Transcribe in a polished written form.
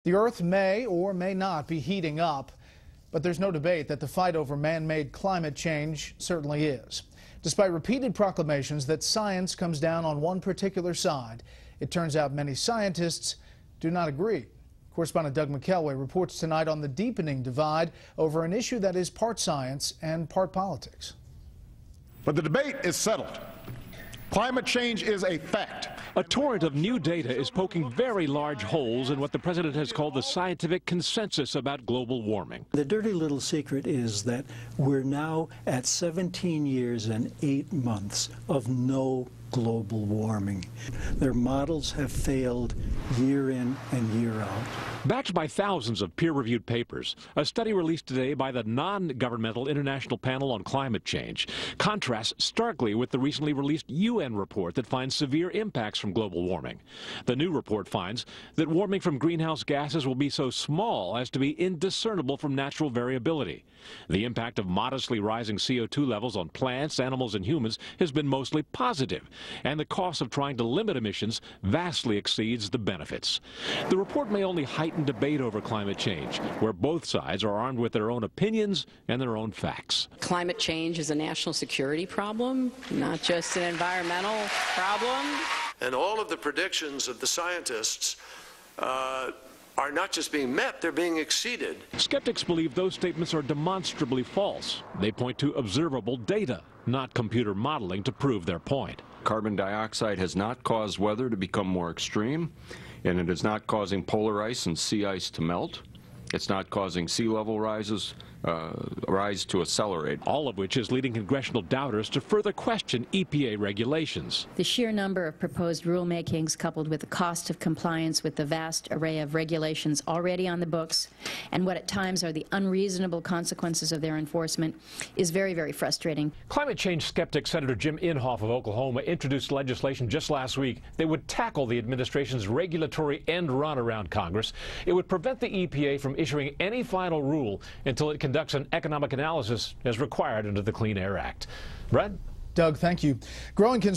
The Earth may or may not be heating up, but there's no debate that the fight over man-made climate change certainly is. Despite repeated proclamations that science comes down on one particular side, it turns out many scientists do not agree. Correspondent Doug McKelway reports tonight on the deepening divide over an issue that is part science and part politics. But the debate is settled. Climate change is a fact. A torrent of new data is poking very large holes in what the president has called the scientific consensus about global warming. The dirty little secret is that we're now at 17 years and 8 months of no global warming. Their models have failed year in and year out. Backed by thousands of peer-reviewed papers, a study released today by the non-governmental International Panel on Climate Change contrasts starkly with the recently released UN report that finds severe impacts from global warming. The new report finds that warming from greenhouse gases will be so small as to be indiscernible from natural variability. The impact of modestly rising CO2 levels on plants, animals, and humans has been mostly positive, and the cost of trying to limit emissions vastly exceeds the benefits. The report may only heighten debate over climate change, where both sides are armed with their own opinions and their own facts. Climate change is a national security problem, not just an environmental problem. And all of the predictions of the scientists are not just being met, they're being exceeded. Skeptics believe those statements are demonstrably false. They point to observable data, not computer modeling, to prove their point. Carbon dioxide has not caused weather to become more extreme, and it is not causing polar ice and sea ice to melt. It's not causing sea level rise to accelerate. All of which is leading congressional doubters to further question EPA regulations. The sheer number of proposed rulemakings, coupled with the cost of compliance with the vast array of regulations already on the books, and what at times are the unreasonable consequences of their enforcement, is very, very frustrating. Climate change skeptic Senator Jim Inhofe of Oklahoma introduced legislation just last week that would tackle the administration's regulatory end run around Congress. It would prevent the EPA from issuing any final rule until it conducts an economic analysis as required under the Clean Air Act. Brad? Doug, thank you. Growing